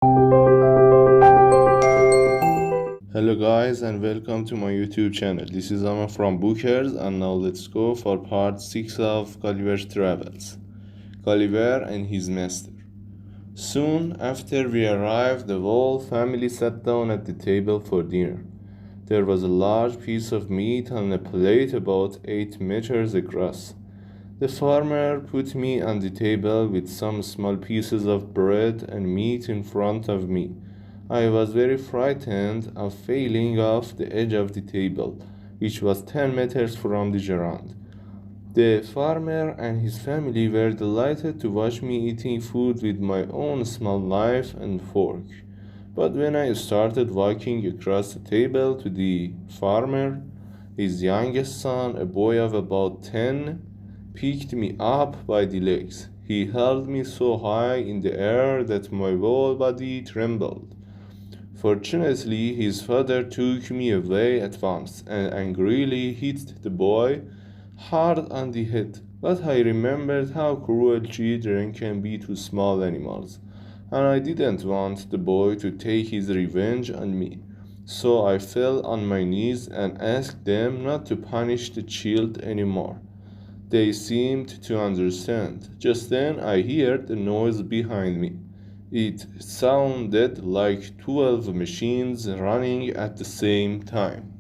Hello guys and welcome to my YouTube channel. This is Amma from Bookers and now let's go for part 6 of Gulliver's Travels. Gulliver and his master. Soon after we arrived, the whole family sat down at the table for dinner. There was a large piece of meat on a plate about 8 meters across. The farmer put me on the table with some small pieces of bread and meat in front of me. I was very frightened of falling off the edge of the table, which was 10 meters from the ground. The farmer and his family were delighted to watch me eating food with my own small knife and fork. But when I started walking across the table to the farmer, his youngest son, a boy of about 10, picked me up by the legs. He held me so high in the air that my whole body trembled. Fortunately, his father took me away at once and angrily hit the boy hard on the head. But I remembered how cruel children can be to small animals, and I didn't want the boy to take his revenge on me. So I fell on my knees and asked them not to punish the child anymore. They seemed to understand. Just then I heard a noise behind me. It sounded like 12 machines running at the same time.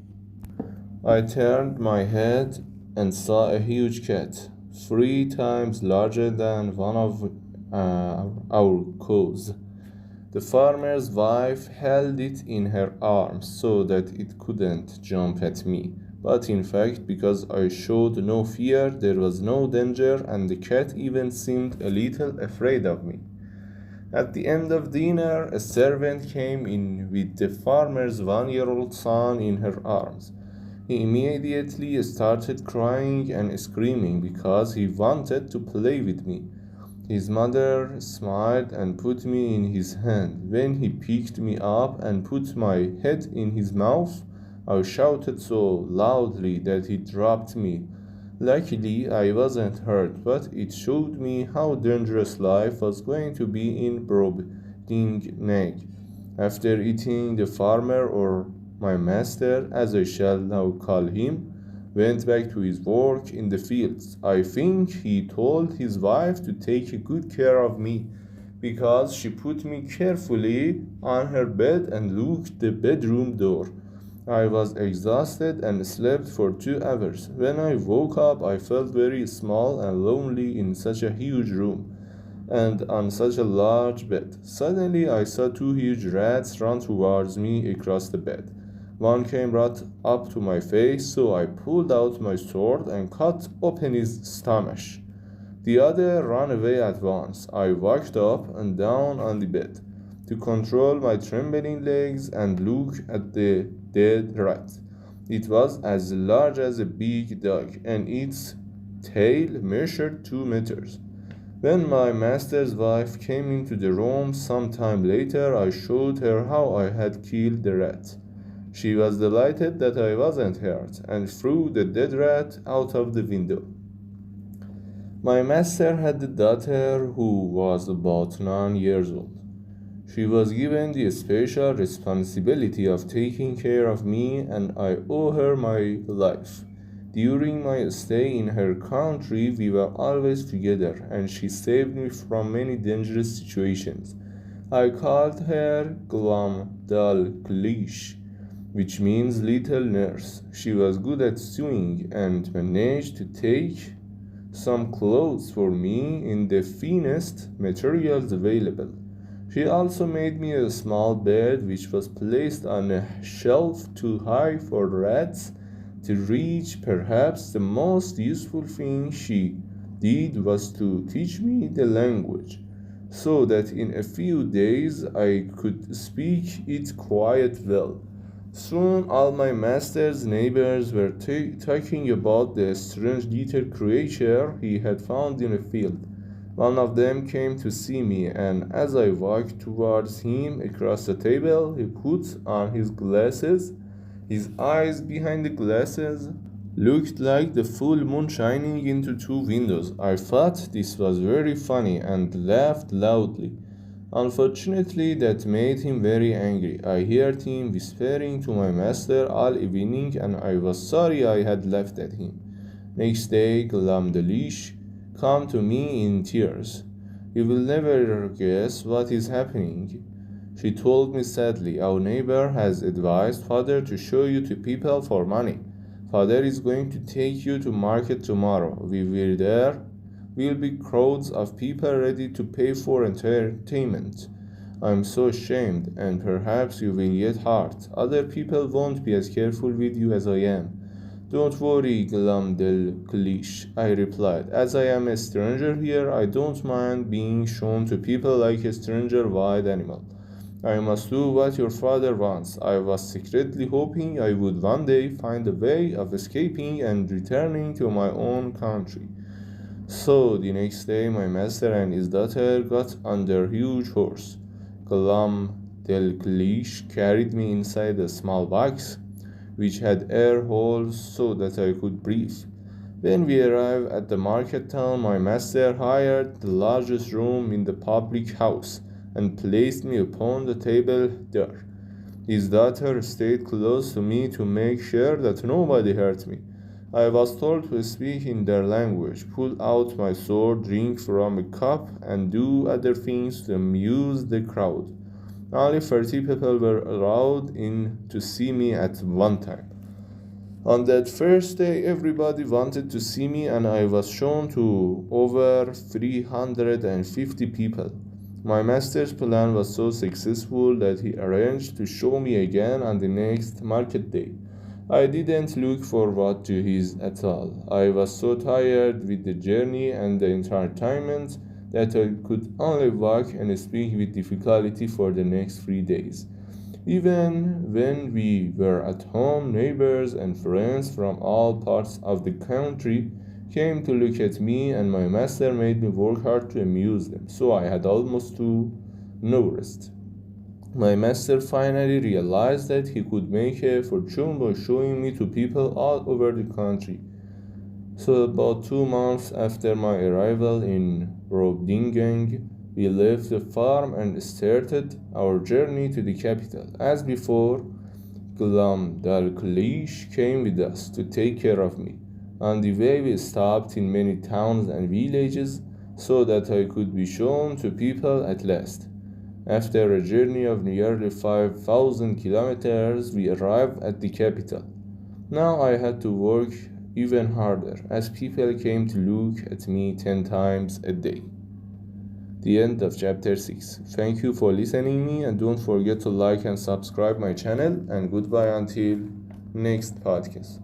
I turned my head and saw a huge cat, 3 times larger than one of our cows. The farmer's wife held it in her arms so that it couldn't jump at me. But in fact, because I showed no fear, there was no danger, and the cat even seemed a little afraid of me. At the end of dinner, a servant came in with the farmer's 1-year-old son in her arms. He immediately started crying and screaming because he wanted to play with me. His mother smiled and put me in his hand. When he picked me up and put my head in his mouth, I shouted so loudly that he dropped me. Luckily, I wasn't hurt, but it showed me how dangerous life was going to be in Brobdingnag. After eating, the farmer, or my master, as I shall now call him, went back to his work in the fields. I think he told his wife to take good care of me, because she put me carefully on her bed and locked the bedroom door. I was exhausted and slept for 2 hours. When I woke up, I felt very small and lonely in such a huge room and on such a large bed. Suddenly, I saw 2 huge rats run towards me across the bed. One came right up to my face, so I pulled out my sword and cut open his stomach. The other ran away at once. I walked up and down on the bed to control my trembling legs and look at the dead rat. It was as large as a big dog, and its tail measured 2 meters. When my master's wife came into the room some time later, I showed her how I had killed the rat. She was delighted that I wasn't hurt and threw the dead rat out of the window. My master had a daughter who was about 9 years old. She was given the special responsibility of taking care of me, and I owe her my life. During my stay in her country, we were always together, and she saved me from many dangerous situations. I called her Glamdalglish, which means little nurse. She was good at sewing and managed to take some clothes for me in the finest materials available. She also made me a small bed which was placed on a shelf too high for rats to reach. Perhaps the most useful thing she did was to teach me the language, so that in a few days I could speak it quite well. Soon all my master's neighbors were talking about the strange little creature he had found in a field. One of them came to see me, and as I walked towards him across the table, he put on his glasses. His eyes behind the glasses looked like the full moon shining into 2 windows. I thought this was very funny and laughed loudly. Unfortunately, that made him very angry. I heard him whispering to my master all evening, and I was sorry I had laughed at him. Next day, Glamdelish came to me in tears. You will never guess what is happening. She told me sadly, our neighbor has advised father to show you to people for money. Father is going to take you to market tomorrow. We were there will be crowds of people ready to pay for entertainment. I am so ashamed, and perhaps you will get hurt. Other people won't be as careful with you as I am. Don't worry, Glamdelish, I replied. As I am a stranger here, I don't mind being shown to people like a stranger wild animal. I must do what your father wants. I was secretly hoping I would one day find a way of escaping and returning to my own country. So the next day, my master and his daughter got on their huge horse. Glamdelish carried me inside a small box, which had air holes so that I could breathe. When we arrived at the market town, my master hired the largest room in the public house and placed me upon the table there. His daughter stayed close to me to make sure that nobody hurt me. I was told to speak in their language, pull out my sword, drink from a cup, and do other things to amuse the crowd. Only 30 people were allowed in to see me at one time. On that first day, everybody wanted to see me, and I was shown to over 350 people. My master's plan was so successful that he arranged to show me again on the next market day. I didn't look forward to his at all. I was so tired with the journey and the entertainment that I could only walk and speak with difficulty for the next 3 days. Even when we were at home, neighbors and friends from all parts of the country came to look at me, and my master made me work hard to amuse them, so I had almost no rest. My master finally realized that he could make a fortune by showing me to people all over the country. So about 2 months after my arrival in Robdingang, we left the farm and started our journey to the capital. As before, Glamdelish came with us to take care of me. On the way, we stopped in many towns and villages so that I could be shown to people at last. After a journey of nearly 5,000 kilometers, we arrived at the capital. Now I had to work even harder as people came to look at me 10 times a day. The end of chapter 6. Thank you for listening me, and don't forget to like and subscribe my channel, and goodbye until next podcast.